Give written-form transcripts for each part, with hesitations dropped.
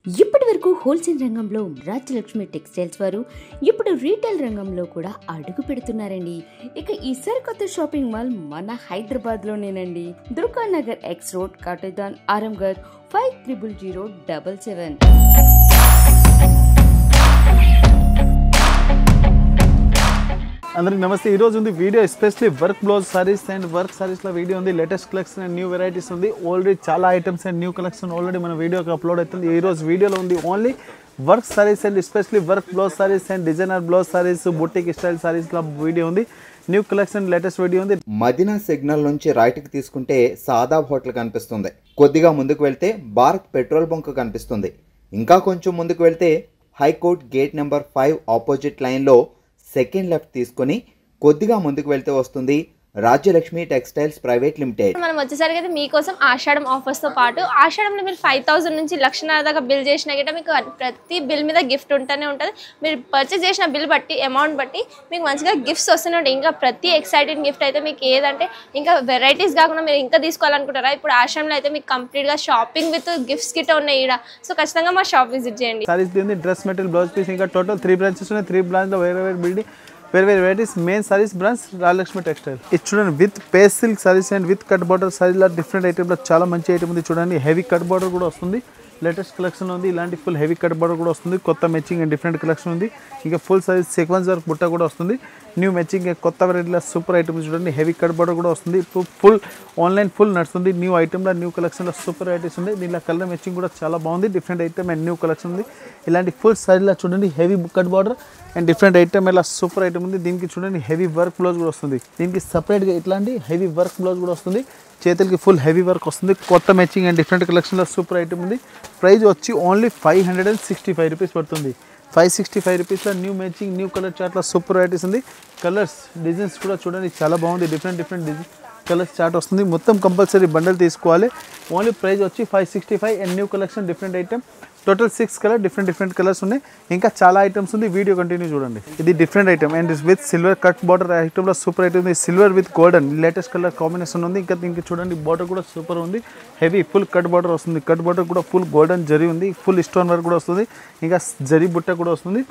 ఇప్పటి వరకు హోల్సేల్ రంగంలో రాజ్యలక్ష్మి టెక్స్టైల్స్ వారు ఇప్పుడు రీటైల్ రంగంలో కూడా అడుగు పెడుతున్నారండి. ఇక ఈ సరికొత్త షాపింగ్ మాల్ మన హైదరాబాద్ లోనేనండి. Durga Nagar X road, Katedan, Aramghar 500077. అందరికి నమస్తే. ఈ రోజు ఉంది video especially work blouse saris and work సారీస్లో వీడియో ఉంది. Latest collection and new varieties ఉంది. ఆల్రెడీ చాలా items and new collection already మన వీడియోకి అప్లోడ్ అవుతుంది. ఈ రోజు వీడియోలో ఉంది only work saris and especially work blouse saris and designer blouse saris, boutique style సారీస్లో వీడియో ఉంది. న్యూ కలెక్షన్ లేటెస్ట్ వీడియో ఉంది. మదీనా సిగ్నల్ నుంచి రైట్కి తీసుకుంటే సాదాబ్ హోటల్ కనిపిస్తుంది. కొద్దిగా ముందుకు వెళ్తే భారత్ పెట్రోల్ బంక్ కనిపిస్తుంది. ఇంకా కొంచెం ముందుకు వెళ్తే హైకోర్ట్ గేట్ నెంబర్ 5 ఆపోజిట్ లైన్లో సెకండ్ లెఫ్ట్ తీసుకొని కొద్దిగా ముందుకు వెళ్తే వస్తుంది రాజ్యలక్ష్మి టెక్స్టైల్స్ ప్రైవేట్ లిమిటెడ్. మనం వచ్చేసరికి అయితే మీకోసం ఆషాఢం ఆఫర్స్తో పాటు ఆషాఢంలో మీరు 5000 నుంచి 1,00,000 దాకా బిల్ చేసినా గిట్ట మీకు ప్రతి బిల్ మీద గిఫ్ట్ ఉంటూనే ఉంటుంది. మీరు పర్చేస్ చేసిన బిల్ బట్టి అమౌంట్ బట్టి మీకు మంచిగా గిఫ్ట్స్ వస్తూనే ఉంటాయి. ఇంకా ప్రతి ఎక్సైటింగ్ గిఫ్ట్ అయితే మీకు ఏదంటే ఇంకా వెరైటీస్ కాకుండా మీరు ఇంకా తీసుకోవాలనుకుంటారా, ఇప్పుడు ఆషాఢంలో అయితే మీకు కంప్లీట్గా షాపింగ్ విత్ గిఫ్ట్స్ గిట్ట ఉన్నాయి ఇక్కడ. సో ఖచ్చితంగా మా షాప్ విజిట్ చేయండి. సారీస్ ఉంది, డ్రెస్ మెటీరియల్, బ్లౌజ్ పీస్, ఇంకా టోటల్ 3 బ్రాంచెస్ ఉన్నాయి. 3 బ్రాంచ్లో వేరే బిల్డింగ్ వేరే varieties. Main saris branch Rajalakshmi textile. ఇది చూడండి with pace silk saris and with cut border సారీలో డిఫరెంట్ ఐటమ్లో చాలా మంచి ఐటమ్ ఉంది. చూడండి హెవీ కట్ బార్డర్ కూడా వస్తుంది. లేటెస్ట్ కలెక్షన్ ఉంది. ఇలాంటి ఫుల్ హెవీ కట్ బార్డర్ కూడా వస్తుంది. కొత్త మ్యాచింగ్ అండ్ డిఫరెంట్ కలెక్షన్ ఉంది. ఇంకా ఫుల్ సైజ్ సీక్వెన్స్ వర్క్ బుట్ట కూడా వస్తుంది. న్యూ మ్యాచింగ్ కొత్త వెరైటీలో సూపర్ ఐటమ్ చూడండి. హెవీ కట్ బార్డర్ కూడా వస్తుంది. ఇప్పుడు ఫుల్ ఆన్లైన్ ఫుల్ నడుస్తుంది. న్యూ ఐటమ్లో న్యూ కలెక్షన్లో సూపర్ వెరైటీస్ ఉంది. దీనిలో కలర్ మ్యాచింగ్ కూడా చాలా బాగుంది. Different item and new collection ఉంది. ఇలాంటి ఫుల్ సైజ్లో చూడండి heavy cut border and different item ఇలా సూపర్ ఐటమ్ ఉంది. దీనికి చూడండి హెవీ వర్క్ బ్లౌజ్ కూడా వస్తుంది. దీనికి సపరేట్గా ఇట్లాంటి హెవీ వర్క్ బ్లౌజ్ కూడా వస్తుంది. చేతులకి ఫుల్ హెవీ వర్క్ వస్తుంది. కొత్త మ్యాచింగ్ అండ్ డిఫరెంట్ కలెక్షన్లో సూపర్ ఐటమ్ ఉంది. ప్రైస్ వచ్చి ఓన్లీ 565 రూపీస్ పడుతుంది. 565 రూపీస్లో న్యూ మ్యాచింగ్ న్యూ కలర్ చార్ట్లో సూపర్ వెరైటీస్ ఉంది. కలర్స్ డిజైన్స్ కూడా చూడండి చాలా బాగుంది. డిఫరెంట్ డిజైన్ కలర్స్ చార్ట్ వస్తుంది. మొత్తం కంపల్సరీ బండల్ తీసుకోవాలి. ఓన్లీ ప్రైస్ వచ్చి 565 and new collection different item. Total 6 colour different colours ఉన్నాయి. ఇంకా చాలా ఐటమ్స్ ఉంది. వీడియో కంటిన్యూ చూడండి. ఇది different item and with silver cut border ఐటమ్లో సూపర్ ఐటమ్ ఉంది. Silver with golden latest colour combination ఉంది. ఇంకా దీనికి చూడండి బార్డర్ కూడా సూపర్ ఉంది. హెవీ ఫుల్ కట్ బార్డర్ వస్తుంది. కట్ బార్డర్ కూడా ఫుల్ గోల్డెన్ జరీ ఉంది. ఫుల్ స్టోన్ వర్క్ కూడా వస్తుంది. ఇంకా జరీ బుట్ట కూడా వస్తుంది.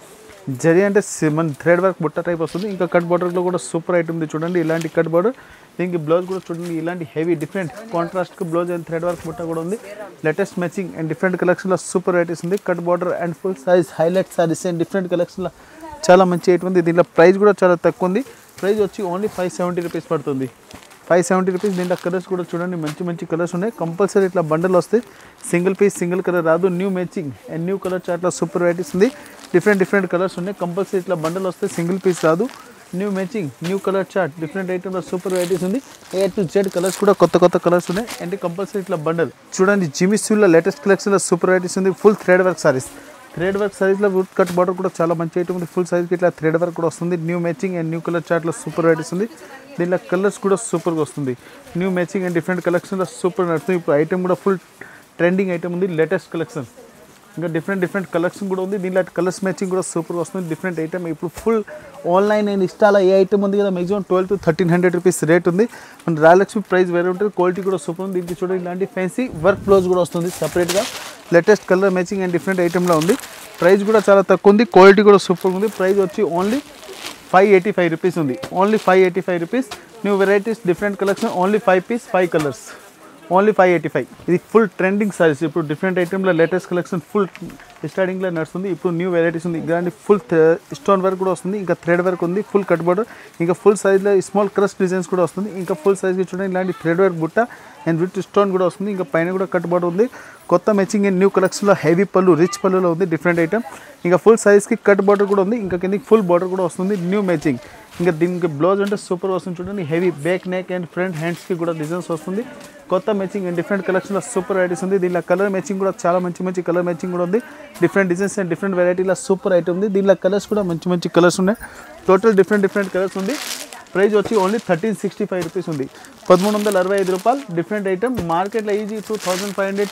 జరీ అంటే మన థ్రెడ్ వర్క్ బుట్ట టైప్ వస్తుంది. ఇంకా కట్ బార్డర్లో కూడా సూపర్ ఐటమ్ ఉంది. చూడండి ఇలాంటి కట్ బార్డర్. దీనికి బ్లౌజ్ కూడా చూడండి ఇలాంటి హెవీ డిఫరెంట్ కాంట్రాస్ట్కి బ్లౌజ్ అండ్ థ్రెడ్ వర్క్ బుట్ట కూడా ఉంది. లేటెస్ట్ మ్యాచింగ్ అండ్ డిఫరెంట్ కలెక్షన్లో సూపర్ వెరైటీస్ ఉంది. Cut border and full size highlight saris and different కలెక్షన్లో చాలా మంచి ఐటమ్ ఉంది. దీంట్లో ప్రైస్ కూడా చాలా తక్కువ ఉంది. ప్రైస్ వచ్చి ఓన్లీ 570 రూపీస్ పడుతుంది. 570 రూపీస్. దీంట్లో కలర్స్ కూడా చూడండి మంచి కలర్స్ ఉన్నాయి. కంపల్సరీ ఇట్లా బండల్ వస్తాయి. సింగిల్ పీస్ సింగిల్ కలర్ రాదు. New matching and new colour చార్ట్లో సూపర్ వెరైటీస్ ఉంది. డిఫరెంట్ కలర్స్ ఉన్నాయి. కంపల్సరీ ఇట్లా బండల్ వస్తే సింగిల్ పీస్ రాదు. New matching new colour chart different ఐటమ్లో సూపర్ వెరైటీస్ ఉంది. A to Z కలర్స్ కూడా కొత్త కలర్స్ ఉన్నాయి. అంటే కంపల్సరీ ఇట్లా బండల్ చూడండి. జిమిస్యూల్లో లేటెస్ట్ కలెక్షన్లో సూపర్ వెరైటీస్ ఉంది. Full thread work saris. Thread work సారీస్లో వుడ్ కట్ బార్డర్ కూడా చాలా మంచి ఐటమ్ ఉంది. ఫుల్ సైజ్కి ఇట్లా థ్రెడ్ వర్క్ కూడా వస్తుంది. New matching and new colour చార్ట్లో సూపర్ వెరైటీస్ ఉంది. దీనిలో కలర్స్ కూడా సూపర్గా వస్తుంది. న్యూ మ్యాచింగ్ అండ్ డిఫరెంట్ కలెక్షన్లో సూపర్ నడుస్తుంది. ఇప్పుడు ఐటమ్ కూడా ఫుల్ ట్రెండింగ్ ఐటమ్ ఉంది. లేటెస్ట్ కలెక్షన్ ఇంకా డిఫరెంట్ కలెక్షన్ కూడా ఉంది. దీనిలో కలర్స్ మ్యాచింగ్ కూడా సూపర్గా వస్తుంది. డిఫరెంట్ ఐటమ్ ఇప్పుడు ఫుల్ ఆన్లైన్ అండ్ ఇన్స్టాలో ఏ ఐటమ్ ఉంది కదా మ్యాక్సిమం 1200 to 1300 రూపీస్ రేట్ ఉంది. మన రాయలక్ష్మి ప్రైస్ వేరే ఉంటుంది. క్వాలిటీ కూడా సూపర్ ఉంది. దీనికి చూడండి ఇలాంటి ఫ్యాన్సీ వర్క్ బ్లౌజ్ కూడా వస్తుంది సపరేట్గా. Latest colour matching and different ఐటమ్లో ఉంది. ప్రైస్ కూడా చాలా తక్కువ ఉంది. క్వాలిటీ కూడా సూపర్ ఉంది. ప్రైస్ వచ్చి ఓన్లీ 585 రూపీస్ ఉంది. Only 585 rupees. New varieties different collection. Only 5 piece 5 colours. Only 585. ఇది ఫుల్ ట్రెండింగ్ సారీస్. ఇప్పుడు డిఫరెంట్ ఐటమ్లో లేటెస్ట్ కలెక్షన్ ఫుల్ స్టార్టింగ్లో నడుస్తుంది. ఇప్పుడు న్యూ వెరైటీస్ ఉంది. ఇలాంటి ఫుల్ స్టోన్ వర్క్ కూడా వస్తుంది. ఇంకా థ్రెడ్ వర్క్ ఉంది. Full cut border. ఇంకా ఫుల్ సైజ్లో స్మాల్ క్రష్ డిజైన్స్ కూడా వస్తుంది. ఇంకా ఫుల్ సైజ్కి చూడండి ఇలాంటి థ్రెడ్ వర్క్ బుట్ట అండ్ విత్ స్టోన్ కూడా వస్తుంది. ఇంకా పైన కూడా కట్ బార్డర్ ఉంది. కొత్త మ్యాచింగ్ అండ్ న్యూ కలెక్షన్లో హెవీ పళ్ళు రిచ్ పళ్ళులో ఉంది. Different item. ఇంకా ఫుల్ సైజ్కి కట్ బార్డర్ కూడా ఉంది. ఇంకా కిందకి ఫుల్ బార్డర్ కూడా వస్తుంది. New matching. ఇంకా దీనికి బ్లౌజ్ అంటే సూపర్ వస్తుంది. చూడండి heavy back neck and front హ్యాండ్స్కి కూడా డిజైన్స్ వస్తుంది. కొత్త మ్యాచింగ్ అండ్ డిఫరెంట్ కలెక్షన్లో సూపర్ వెరైటీస్ ఉంది. దీనిలో కలర్ మ్యాచింగ్ కూడా చాలా మంచి కలర్ మ్యాచింగ్ కూడా ఉంది. డిఫరెంట్ డిజైన్స్ అండ్ డిఫరెంట్ వెరైటీలో సూపర్ ఐటమ్ ఉంది. దీనిలో కలర్స్ కూడా మంచి కలర్స్ ఉన్నాయి. టోటల్ డిఫరెంట్ కలర్స్ ఉంది. ప్రైస్ వచ్చి ఓన్లీ 1365 రూపీస్ ఉంది. 1365 రూపాయలు. Different item. మార్కెట్లో ఈజీ 2500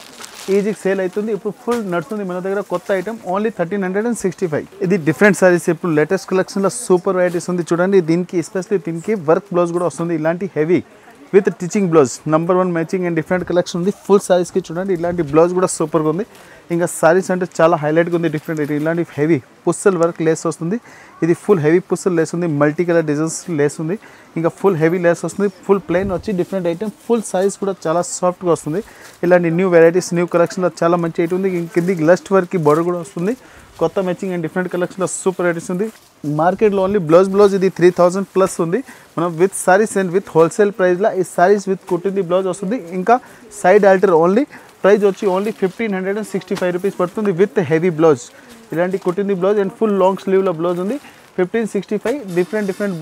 ఈజీకి సేల్ అవుతుంది. ఇప్పుడు ఫుల్ నడుస్తుంది మన దగ్గర కొత్త ఐటమ్. ఓన్లీ 1365. ఇది డిఫరెంట్ సారీస్. ఇప్పుడు లేటెస్ట్ కలెక్షన్లో సూపర్ వెరైటీస్ ఉంది. చూడండి దీనికి ఎస్పెషల్లీ దీనికి వర్క్ బ్లౌజ్ కూడా వస్తుంది. ఇలాంటి heavy with stitching blouse number 1 matching and different collection ఉంది. ఫుల్ సారీస్కి చూడండి ఇలాంటి బ్లౌజ్ కూడా సూపర్గా ఉంది. ఇంకా సారీస్ అంటే చాలా హైలైట్గా ఉంది, డిఫరెంట్ ఐటమ్. ఇలాంటి హెవీ పుస్సల్ వర్క్ లేస్ వస్తుంది, ఇది ఫుల్ హెవీ పుస్సల్ లేస్ ఉంది, మల్టీ కలర్ డిజైన్స్ లేస్ ఉంది, ఇంకా ఫుల్ హెవీ లేస్ వస్తుంది, ఫుల్ ప్లెయిన్ వచ్చి డిఫరెంట్ ఐటమ్. ఫుల్ సైజ్ కూడా చాలా సాఫ్ట్గా వస్తుంది. ఇలాంటి న్యూ వెరైటీస్ న్యూ కలెక్షన్లో చాలా మంచి ఐటమ్ ఉంది. కిందికి లస్ట్ వర్క్కి బోర్డర్ కూడా వస్తుంది, కొత్త మ్యాచింగ్ అండ్ డిఫరెంట్ కలెక్షన్లో సూపర్ వెరైటీస్ ఉంది. మార్కెట్లో ఓన్లీ బ్లౌజ్ ఇది 3000 ప్లస్ ఉంది. మనం with saris and with wholesale ప్రైస్లో ఈ సారీస్ విత్ కుట్టింది బ్లౌజ్ వస్తుంది. ఇంకా సైడ్ ఆల్టర్ ఓన్లీ ప్రైస్ వచ్చి ఓన్లీ 1565 రూపీస్ పడుతుంది విత్ హెవీ బ్లౌజ్. ఇలాంటి కుట్టింది బ్లౌజ్ అండ్ ఫుల్ లాంగ్ స్లీవ్లో బ్లౌజ్ ఉంది. 1565 డిఫరెంట్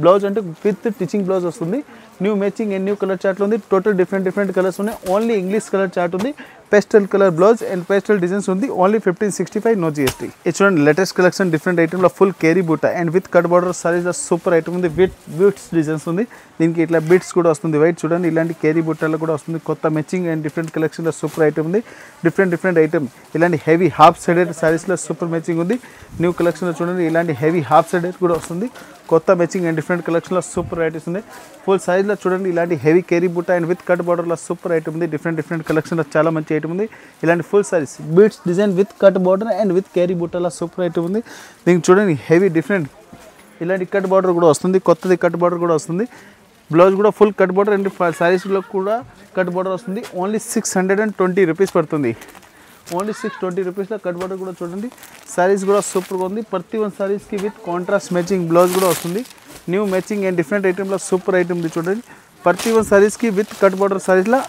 బ్లౌజ్ అంటే విత్ టిచింగ్ బ్లౌజ్ వస్తుంది. New matching and new colour చార్ట్లో ఉంది. టోటల్ డిఫరెంట్ కలర్స్ ఉన్నాయి. ఓన్లీ ఇంగ్లీష్ కలర్ చార్ట్ ఉంది. Pastel colour blouse and pastel designs ఉంది. Only 1565 no GST. ఇది చూడండి లేటెస్ట్ కలెక్షన్ డిఫరెంట్ ఐటమ్లో ఫుల్ కేరీ బూటా and with cut border saris super item ఉంది. విత్ బీట్స్ డిజైన్స్ ఉంది. దీనికి ఇట్లా బీట్స్ కూడా వస్తుంది వైట్ చూడండి. ఇలాంటి కేరీ బూటాలో కూడా వస్తుంది. కొత్త మ్యాచింగ్ అండ్ డిఫరెంట్ కలెక్షన్లో సూపర్ ఐటమ్ ఉంది. Different item. ఇలాంటి హెవీ హాఫ్ సైడెడ్ సారీస్లో సూపర్ మ్యాచింగ్ ఉంది. న్యూ కలెక్షన్లో చూడండి ఇలాంటి హెవీ హాఫ్ సైడెడ్ కూడా వస్తుంది. కొత్త మ్యాచింగ్ అండ్ డిఫరెంట్ కలెక్షన్లో సూపర్ వెరైటీస్ ఉంది. ఫుల్ సైజ్లో చూడండి ఇలాంటి హెవీ కేరీ బూటా అండ్ విత్ కట్ బార్డర్లో సూపర్ ఐటమ్ ఉంది. డిఫరెంట్ కలెక్షన్లో చాలా మంచి ఐటమ్ ఉంది. ఇలాంటి full saris beads design with cut border and with కేరీ బూటాలో సూపర్ ఐటమ్ ఉంది. దీనికి చూడండి హెవీ డిఫరెంట్ ఇలాంటి కట్ బార్డర్ కూడా వస్తుంది. కొత్తది కట్ బార్డర్ కూడా వస్తుంది. బ్లౌజ్ కూడా ఫుల్ కట్ బార్డర్ అండ్ సారీస్లో కూడా కట్ బార్డర్ వస్తుంది. ఓన్లీ 620 రూపీస్ పడుతుంది. ఓన్లీ 620 రూపీస్లో కట్ బార్డర్ కూడా చూడండి. సారీస్ కూడా సూపర్గా ఉంది. ప్రతి వన్ సారీస్కి విత్ కాంట్రాస్ట్ మ్యాచింగ్ బ్లౌజ్ కూడా వస్తుంది. న్యూ మ్యాచింగ్ అండ్ డిఫరెంట్ ఐటమ్లో సూపర్ ఐటమ్ ఉంది చూడండి. ప్రతి వన్ సారీస్కి విత్ కట్ బార్డర్ సారీస్లో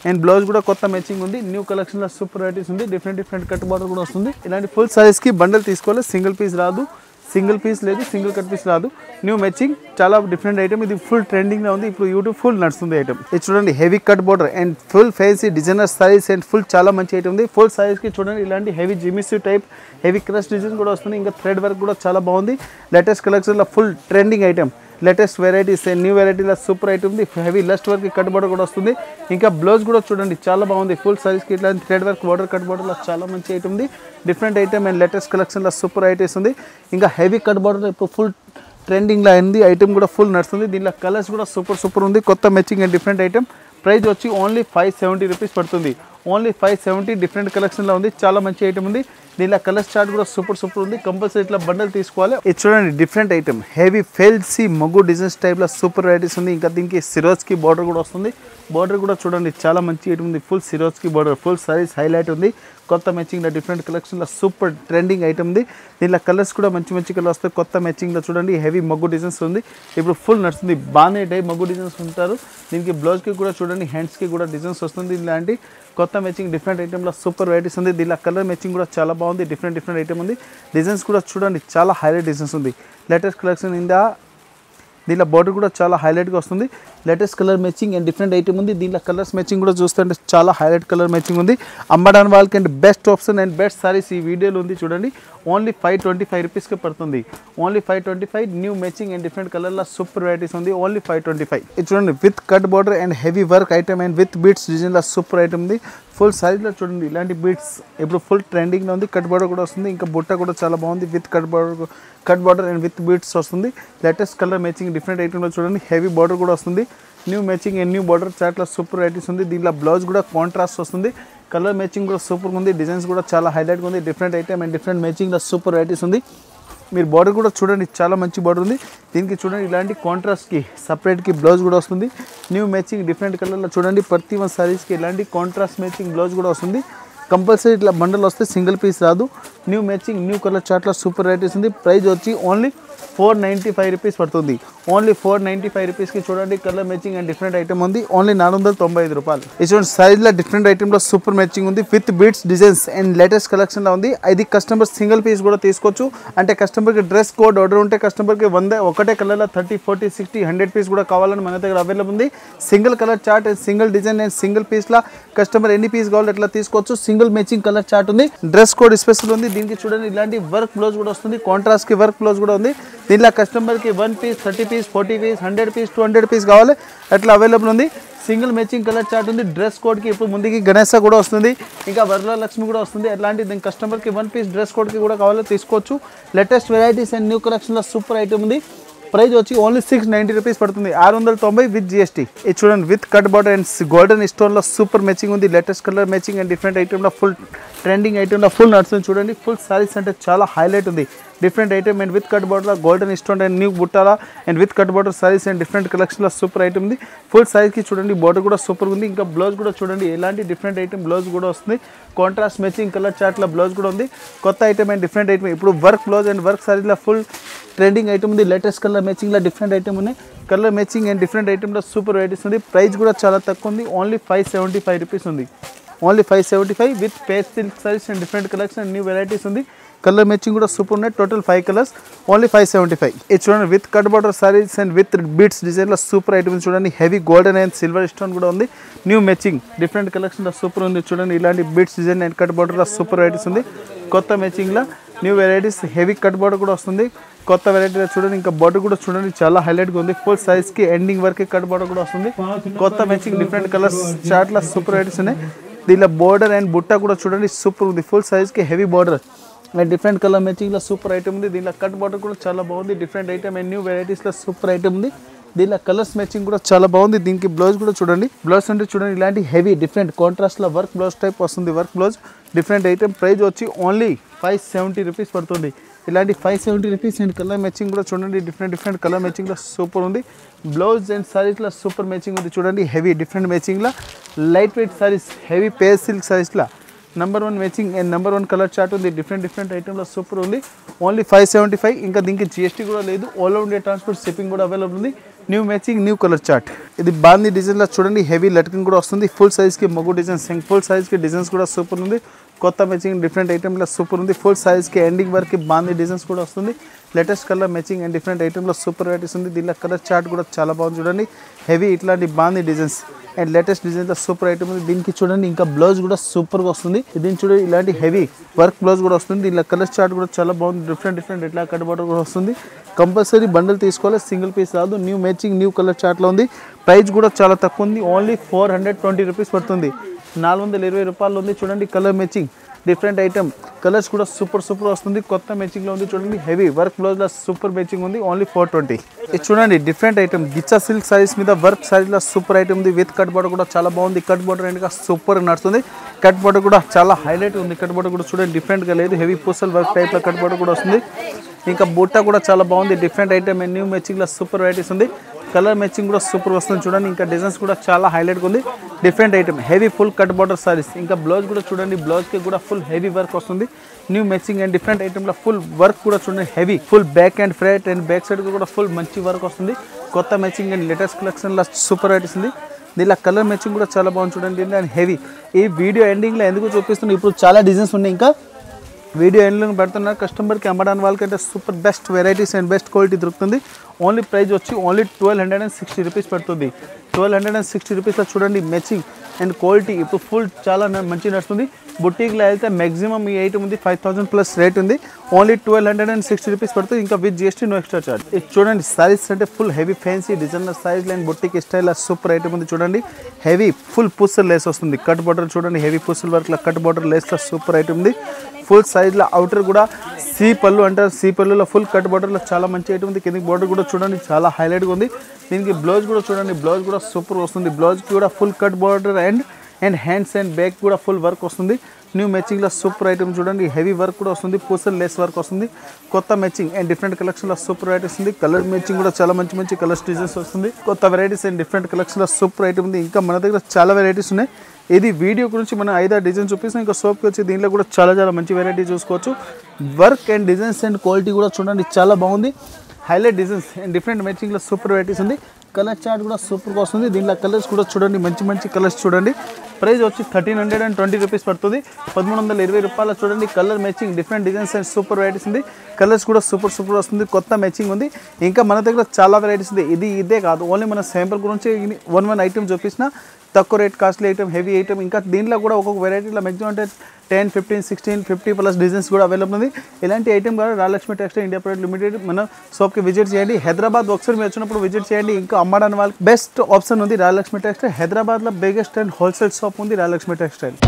అండ్ బ్లౌజ్ కూడా కొత్త మ్యాచింగ్ ఉంది. న్యూ కలెక్షన్లో సూపర్ వెరైటీస్ ఉంది. డిఫరెంట్ కట్ బార్డర్ కూడా వస్తుంది. ఇలాంటి ఫుల్ సారీస్కి బండల్ తీసుకోవాలి. సింగిల్ పీస్ రాదు, సింగిల్ పీస్ లేదు, సింగిల్ కట్ పీస్ రాదు. న్యూ మ్యాచింగ్ చాలా డిఫరెంట్ ఐటమ్. ఇది ఫుల్ ట్రెండింగ్లో ఉంది. ఇప్పుడు యూట్యూబ్ ఫుల్ నడుస్తుంది ఐటమ్. ఇది చూడండి heavy cut border and full fancy designer saris and full చాలా మంచి ఐటమ్ ఉంది. ఫుల్ సారీస్కి చూడండి ఇలాంటి హెవీ జిమిసీ టైప్ హెవీ క్రష్ డిజైన్ కూడా వస్తుంది. ఇంకా థ్రెడ్ వర్క్ కూడా చాలా బాగుంది. లేటెస్ట్ కలెక్షన్లో full trending item. Latest varieties and new వెరైటీలో సూపర్ ఐటమ్ ఉంది. హెవీ లస్ట్ వర్క్ కట్ బార్డర్ కూడా వస్తుంది. ఇంకా బ్లౌజ్ కూడా చూడండి చాలా బాగుంది. ఫుల్ సారీస్కి ఇట్లాంటి థ్రెడ్ వర్క్ బార్డర్ కట్ బార్డర్లో చాలా మంచి ఐటమ్ ఉంది. డిఫరెంట్ ఐటమ్ అండ్ లేటెస్ట్ కలెక్షన్లో సూపర్ ఐటమ్స్ ఉంది. ఇంకా హెవీ కట్ బార్డర్ ఇప్పుడు ఫుల్ ట్రెండింగ్లో అయింది. ఐటమ్ కూడా ఫుల్ నడుస్తుంది. దీనిలో కలర్స్ కూడా సూపర్ ఉంది. కొత్త matching and different item. Price వచ్చి ఓన్లీ 570 రూపీస్ పడుతుంది. ఓన్లీ 570 డిఫరెంట్ కలెక్షన్లో ఉంది. చాలా మంచి ఐటమ్ ఉంది. దీనిలో కలర్ చార్ట్ కూడా సూపర్ ఉంది. కంపల్సరీ ఇట్లా బండల్ తీసుకోవాలి. ఇది చూడండి డిఫరెంట్ ఐటమ్ హెవీ ఫెల్సీ మగ్గు డిజైన్స్ టైప్లో సూపర్ వెరైటీస్ ఉంది. ఇంకా దీనికి సిరోజ్కి బార్డర్ కూడా వస్తుంది. బార్డర్ కూడా చూడండి చాలా మంచి ఐటమ్ ఉంది. ఫుల్ సిరోజ్కి బార్డర్ ఫుల్ సారీస్ హైలైట్ ఉంది. కొత్త మ్యాచింగ్లో డిఫరెంట్ కలెక్షన్లో సూపర్ ట్రెండింగ్ ఐటమ్ ఉంది. దీనిలో కలర్స్ కూడా మంచి కలర్ వస్తాయి. కొత్త మ్యాచింగ్లో చూడండి హెవీ మగ్గు డిజైన్స్ ఉంది. ఇప్పుడు ఫుల్ నడుస్తుంది. బాగానే టైప్ మగ్గు డిజైన్స్ ఉంటారు. దీనికి బ్లౌజ్కి కూడా చూడండి హ్యాండ్స్కి కూడా డిజైన్స్ వస్తుంది. ఇలాంటి కొత్త మ్యాచింగ్ డిఫరెంట్ ఐటమ్లో సూపర్ వెరైటీస్ ఉంది. దీనిలో కలర్ మ్యాచింగ్ కూడా చాలా బాగుంది. డిఫరెంట్ ఐటమ్ ఉంది. డిజైన్స్ కూడా చూడండి చాలా హైలైట్ డిజైన్స్ ఉంది. లేటెస్ట్ కలెక్షన్ దీనిలో బార్డర్ కూడా చాలా హైలైట్గా వస్తుంది. Latest colour matching and different item ఉంది. దీనిలో కలర్స్ మ్యాచింగ్ కూడా చూస్తుంటే చాలా హైలైట్ కలర్ మ్యాచింగ్ ఉంది. అమ్మడానికి వాళ్ళకి and best option and best saris ఈ వీడియోలో ఉంది చూడండి. ఓన్లీ 525 రూపీస్కి పడుతుంది. Only 525 new matching and different కలర్లో సూపర్ వెరైటీస్ ఉంది. ఓన్లీ 525. ఇది చూడండి with cut border and heavy work item and with beads డిజైన్లో సూపర్ ఐటమ్ ఉంది. ఫుల్ సారీలో చూడండి ఇలాంటి బీట్స్ ఇప్పుడు ఫుల్ ట్రెండింగ్లో ఉంది. కట్ బార్డర్ కూడా వస్తుంది. ఇంకా బుట్ట కూడా చాలా బాగుంది. With cut border and with beads వస్తుంది. లేటెస్ట్ కలర్ మ్యాచింగ్ డిఫరెంట్ ఐటమ్లో చూడండి హెవీ బార్డర్ కూడా వస్తుంది. New matching and new border చాట్లో సూపర్ వెరైటీస్ ఉంది. దీనిలో బ్లౌజ్ కూడా కాంట్రాస్ట్ వస్తుంది. కలర్ మ్యాచింగ్ కూడా సూపర్ ఉంది. డిజైన్స్ కూడా చాలా హైలైట్గా ఉంది. డిఫరెంట్ ఐటమ్ అండ్ డిఫరెంట్ మ్యాచింగ్లో సూపర్ వెరైటీస్ ఉంది. మీరు బార్డర్ కూడా చూడండి చాలా మంచి బార్డర్ ఉంది. దీనికి చూడండి ఇలాంటి కాంట్రాస్ట్కి సపరేట్కి బ్లౌజ్ కూడా వస్తుంది. న్యూ మ్యాచింగ్ డిఫరెంట్ కలర్లో చూడండి ప్రతి వన్ సారీస్కి ఇలాంటి కాంట్రాస్ట్ మ్యాచింగ్ బ్లౌజ్ కూడా వస్తుంది. కంపల్సరీ ఇట్లా బండల్ వస్తే సింగిల్ పీస్ రాదు. న్యూ మ్యాచింగ్ న్యూ కలర్ చార్ట్లో సూపర్ వెరైటీస్ ఉంది. ప్రైస్ వచ్చి ఓన్లీ 495 రూపీస్ పడుతుంది. ఓన్లీ 495 రూపీస్కి చూడండి colour matching and different item ఉంది. ఓన్లీ 495 రూపాయలు. ఇటువంటి సైజ్లో డిఫరెంట్ ఐటమ్లో సూపర్ మ్యాచింగ్ ఉంది. With beads designs and latest కలెక్షన్లో ఉంది. ఇది కస్టమర్ సింగిల్ పీస్ కూడా తీసుకోవచ్చు. అంటే కస్టమర్కి డ్రెస్ కోడ్ ఆర్డర్ ఉంటే కస్టమర్కి 100 ఒకటే కలర్లో 30, 40, 60, 100 పీస్ కూడా కావాలని మన దగ్గర అవైలబుల్ ఉంది. Single colour chart and single design and single పీస్లో కస్టమర్ ఎన్ని పీస్ కావాలి అట్లా తీసుకోవచ్చు. సింగిల్ మ్యాచింగ్ కలర్ చార్ట్ ఉంది. డ్రెస్ కోడ్ స్పెషల్ ఉంది. దీనికి చూడండి ఇలాంటి వర్క్ బ్లౌజ్ కూడా వస్తుంది. కాంట్రాస్ట్కి వర్క్ బ్లౌజ్ కూడా ఉంది. దీనిలో కస్టమర్కి 1 piece, 30 piece, 40 piece, 100 piece, 200 piece కావాలి అట్లా అవైలబుల్ ఉంది. సింగిల్ మ్యాచింగ్ కలర్ చార్ట్ ఉంది. డ్రెస్ కోడ్కి ఇప్పుడు ముందుకి గణేశ కూడా వస్తుంది. ఇంకా వరలక్ష్మి కూడా వస్తుంది. అట్లాంటి దీని కస్టమర్కి 1 పీస్ డ్రెస్ కోడ్కి కూడా కావాలో తీసుకోవచ్చు. లేటెస్ట్ వెరైటీస్ అండ్ న్యూ కలెక్షన్లో సూపర్ ఐటమ్ ఉంది. ప్రైస్ వచ్చి ఓన్లీ 690 రూపీస్ పడుతుంది, 690 విత్ జిఎస్టీ. ఇది చూడండి with cut border and golden స్టోన్లో సూపర్ మ్యాచింగ్ ఉంది, latest colour matching and different ఐటెంలో ఫుల్ ట్రెండింగ్ ఐటెంలో ఫుల్ నడుస్తుంది. చూడండి ఫుల్ సారీస్ అంటే చాలా హైలైట్ ఉంది, different item and with cut border golden stone and new బుట్టాల and with cut border saris and different కలెక్షన్లో సూపర్ ఐటమ్ ఉంది. ఫుల్ సారీస్కి చూడండి బార్డర్ కూడా సూపర్ ఉంది. ఇంకా బ్లౌజ్ కూడా చూడండి ఎలాంటి డిఫరెంట్ ఐటమ్ బ్లౌజ్ కూడా వస్తుంది, కాంట్రాస్ట్ మ్యాచింగ్ కలర్ చార్ట్లో బ్లౌజ్ కూడా ఉంది. కొత్త ఐటమ్ అండ్ డిఫరెంట్ ఐటమ్ ఇప్పుడు వర్క్ బ్లౌజ్ అండ్ వర్క్ సారీస్లో ఫుల్ ట్రెండింగ్ ఐటమ్ ఉంది, లేటెస్ట్ కలర్ మ్యాచింగ్లో డిఫరెంట్ ఐటమ్ ఉన్నాయి. కలర్ మ్యాచింగ్ అండ్ డిఫరెంట్ ఐటమ్లో సూపర్ వెరైటీస్ ఉంది. ప్రైస్ కూడా చాలా తక్కువ ఉంది, ఓన్లీ 575 రూపీస్ ఉంది, only 575 with paste silk saris and different collection and new varieties ఉంది. కలర్ మ్యాచింగ్ కూడా సూపర్ ఉన్నాయి, టోటల్ 5 కలర్స్, ఓన్లీ 575. ఇది చూడండి with cut border saris and with beads డిజైన్లో సూపర్ ఐటమ్స్ చూడండి, heavy golden and silver stone కూడా ఉంది, న్యూ మ్యాచింగ్ డిఫరెంట్ కలెక్షన్లో సూపర్ ఉంది. చూడండి ఇలాంటి బీట్స్ డిజైన్ అండ్ కట్ బార్డర్లో సూపర్ వెరైటీస్ ఉంది. కొత్త మ్యాచింగ్లో new varieties heavy cut border కూడా వస్తుంది, కొత్త వెరైటీలో చూడండి. ఇంకా బార్డర్ కూడా చూడండి చాలా హైలైట్గా ఉంది, ఫుల్ సైజ్కి ఎండింగ్ వరకు కట్ బార్డర్ కూడా వస్తుంది. కొత్త మ్యాచింగ్ డిఫరెంట్ కలర్స్ చార్ట్లో సూపర్ వెరైటీస్ ఉన్నాయి. దీనిలో బోర్డర్ అండ్ బుట్ట కూడా చూడండి సూపర్ ఉంది, ఫుల్ సైజ్కి heavy border and different colour మ్యాచింగ్లో సూపర్ ఐటమ్ ఉంది. దీనిలో కట్ బార్డర్ కూడా చాలా బాగుంది, డిఫరెంట్ ఐటమ్ అండ్ న్యూ వెరైటీస్లో సూపర్ ఐటమ్ ఉంది. దీనిలో కలర్స్ మ్యాచింగ్ కూడా చాలా బాగుంది. దీనికి బ్లౌజ్ కూడా చూడండి, బ్లౌజ్ అంటే చూడండి ఇలాంటి హెవీ డిఫరెంట్ కాంట్రాస్ట్లో వర్క్ బ్లౌజ్ టైప్ వస్తుంది, work blouse different item. Price వచ్చి ఓన్లీ 570 రూపీస్ పడుతుంది, ఇలాంటి 570 రూపీస్. అండ్ కలర్ మ్యాచింగ్ కూడా చూడండి డిఫరెంట్ కలర్ మ్యాచింగ్లో సూపర్ ఉంది. బ్లౌజ్ అండ్ సారీస్లో సూపర్ మ్యాచింగ్ ఉంది చూడండి, హెవీ డిఫరెంట్ మ్యాచింగ్లో light weight saris, heavy pace silk సారీస్లో number 1 matching and number 1 colour chart ఉంది, డిఫరెంట్ ఐటెంలో సూపర్ ఉంది, ఓన్లీ 575. ఇంకా దీనికి జిఎస్టీ కూడా లేదు, all over India transport shipping కూడా అవైలబుల్ ఉంది. New matching new colour chart. ఇది బాందీ డిజైన్లో చూడండి హెవీ లట్కింగ్ కూడా వస్తుంది, ఫుల్ సైజ్కి మగ్గు డిజైన్స్, ఫుల్ సైజ్కి డిజైన్స్ కూడా సూపర్ ఉంది. కొత్త మ్యాచింగ్ డిఫరెంట్ ఐటెంలో సూపర్ ఉంది, ఫుల్ సైజ్కి ఎండింగ్ వరకు బాందీ డిజైన్స్ కూడా వస్తుంది. Latest colour matching and different ఐటెంలో సూపర్ వెరైటీస్ ఉంది. దీనిలో కలర్ చార్ట్ కూడా చాలా బాగుంది చూడండి, హెవీ ఇట్లాంటి బాందీ డిజైన్స్ అండ్ లేటెస్ట్ డిజైన్లో సూపర్ ఐటమ్ ఉంది. దీనికి చూడండి ఇంకా బ్లౌజ్ కూడా సూపర్గా వస్తుంది, దీనికి చూడండి ఇలాంటి హెవీ వర్క్ బ్లౌజ్ కూడా వస్తుంది. దీనిలో కలర్ చార్ట్ కూడా చాలా బాగుంది, డిఫరెంట్ ఇట్లా కట్ బార్డర్ కూడా వస్తుంది. కంపల్సరీ బండల్ తీసుకోవాలి, సింగిల్ పీస్ రాదు. న్యూ మ్యాచింగ్ న్యూ కలర్ చార్ట్లో ఉంది. ప్రైస్ కూడా చాలా తక్కువ ఉంది, ఓన్లీ 420 రూపీస్ పడుతుంది, 420 రూపాయలు ఉంది. చూడండి colour matching different item, colours కూడా సూపర్ వస్తుంది. కొత్త మ్యాచింగ్లో ఉంది చూడండి, హెవీ వర్క్ బ్లౌజ్లో సూపర్ మ్యాచింగ్ ఉంది, ఓన్లీ 420. ఇది చూడండి డిఫరెంట్ ఐటమ్, గిచ్చా సిల్క్ సారీస్ మీద వర్క్ సారీలో సూపర్ ఐటమ్ ఉంది. విత్ కట్ బార్డర్ కూడా చాలా బాగుంది, కట్ బార్డర్ ఇంకా సూపర్ నడుస్తుంది. కట్ బార్డర్ కూడా చాలా హైలైట్ ఉంది, కట్ బార్డర్ కూడా చూడండి డిఫరెంట్గా లేదు, హెవీ పూసల్ వర్క్ టైప్లో కట్ బార్డర్ కూడా వస్తుంది. ఇంకా బుట్ట కూడా చాలా బాగుంది, డిఫరెంట్ ఐటమ్ అండ్ న్యూ మ్యాచింగ్లో సూపర్ వెరైటీస్ ఉంది. కలర్ మ్యాచింగ్ కూడా సూపర్ వస్తుంది చూడండి. ఇంకా డిజైన్స్ కూడా చాలా హైలైట్గా ఉంది, different item heavy full cut border saris. ఇంకా బ్లౌజ్ కూడా చూడండి, బ్లౌజ్కి కూడా ఫుల్ హెవీ వర్క్ వస్తుంది. న్యూ మ్యాచింగ్ అండ్ డిఫరెంట్ ఐటమ్లో ఫుల్ వర్క్ కూడా చూడండి, heavy full back and front and back side కూడా ఫుల్ మంచి వర్క్ వస్తుంది. కొత్త మ్యాచింగ్ అండ్ లేటెస్ట్ కలెక్షన్లో సూపర్ వెరైటీస్ ఉంది. దీనిలో కలర్ మ్యాచింగ్ కూడా చాలా బాగుంది చూడండి అండ్ హెవీ. ఈ వీడియో ఎండింగ్లో ఎందుకు చూపిస్తుంది, ఇప్పుడు చాలా డిజైన్స్ ఉన్నాయి, ఇంకా వీడియో ఎండ్లో పెడుతున్నారు. కస్టమర్కి అమ్మడానికి వాళ్ళకంటే super best varieties and best quality దొరుకుతుంది. ఓన్లీ ప్రైస్ వచ్చి ఓన్లీ 1260 రూపీస్ పడుతుంది, 1260 రూపీస్లో చూడండి మ్యాచింగ్ అండ్ క్వాలిటీ. ఇప్పుడు ఫుల్ చాలా మంచి నడుస్తుంది. బుటీక్లో అయితే మ్యాక్సిమం ఈ ఐటమ్ ఉంది 5000+ రేట్ ఉంది, ఓన్లీ 1260 రూపీస్ పడుతుంది. ఇంకా with GST no extra charge. ఇది చూడండి సారీస్ అంటే full heavy fancy designer saris and boutique style super item ఉంది చూడండి, హెవీ ఫుల్ పూసల్ లేస్ వస్తుంది. కట్ బార్డర్ చూడండి, హెవీ పూసల్ వర్క్లో కట్ బార్డర్ లేస్లో సూపర్ ఐటమ్ ఉంది. ఫుల్ సైజ్లో అవుటర్ కూడా సీ పళ్ళు అంటారు, సీ పళ్ళులో ఫుల్ కట్ బార్డర్లో చాలా మంచి ఐటమ్ ఉంది. కింద బార్డర్ కూడా చూడండి చాలా హైలైట్గా ఉంది. దీనికి బ్లౌజ్ కూడా చూడండి, బ్లౌజ్ కూడా సూపర్ వస్తుంది. బ్లౌజ్కి కూడా full cut border and hands and back కూడా ఫుల్ వర్క్ వస్తుంది. న్యూ మ్యాచింగ్లో సూపర్ ఐటమ్ చూడండి, హెవీ వర్క్ కూడా వస్తుంది, పూసల్ లేస్ వర్క్ వస్తుంది. కొత్త మ్యాచింగ్ అండ్ డిఫరెంట్ కలెక్షన్లో సూపర్ వెరైటీస్ ఉంది. కలర్ మ్యాచింగ్ కూడా చాలా మంచి కలర్స్ డిజైన్స్ వస్తుంది. కొత్త వెరైటీస్ అండ్ డిఫరెంట్ కలెక్షన్లో సూపర్ ఐటమ్ ఉంది. ఇంకా మన దగ్గర చాలా వెరైటీస్ ఉన్నాయి. ఇది వీడియో గురించి మనం 5-6 డిజైన్స్ చూపిస్తాం. ఇంకా సోప్కి వచ్చి దీంట్లో కూడా చాలా మంచి వెరైటీ చూసుకోవచ్చు. Work and designs and quality కూడా చూడండి చాలా బాగుంది. హైలైట్ డిజైన్స్ అండ్ డిఫరెంట్ మ్యాచింగ్లో సూపర్ వెరైటీస్ ఉంది. కలర్ చార్ట్ కూడా సూపర్గా వస్తుంది. దీంట్లో కలర్స్ కూడా చూడండి మంచి కలర్స్ చూడండి. ప్రైస్ వచ్చి 1320 రూపీస్ పడుతుంది, 1320 రూపాయలు చూడండి. Colour matching different designs and super varieties ఉంది. కలర్స్ కూడా సూపర్ వస్తుంది. కొత్త మ్యాచింగ్ ఉంది. ఇంకా మన దగ్గర చాలా వెరైటీస్ ఉంది. ఇదే కాదు, ఓన్లీ మన శాంపుల్ గురించి 1 ఐటమ్ చూపించిన తక్కువ rate costly item, heavy item. ఇంకా దీంట్లో కూడా ఒక్కొక్క వెరైటీలో మ్యాక్సిమం అంటే 10, 15, 16, 50+ డిజైన్స్ కూడా అవైలబుల్ ఉంది. ఇలాంటి ఐటమ్ కూడా Rajalakshmi textile India private limited మన షాప్కి విజిట్ చేయండి. హైదరాబాద్ ఒకసారి మీరు వచ్చినప్పుడు విజిట్ చేయండి. ఇంకా అమ్మడానికి వాళ్ళకి బెస్ట్ ఆప్షన్ ఉంది రాజలక్ష్మి టెక్స్టైల్. హైదరాబాద్లో బిగ్గెస్ట్ అండ్ హోల్సేల్ షాప్ ఉంది రాజలక్ష్మి టెక్స్టైల్.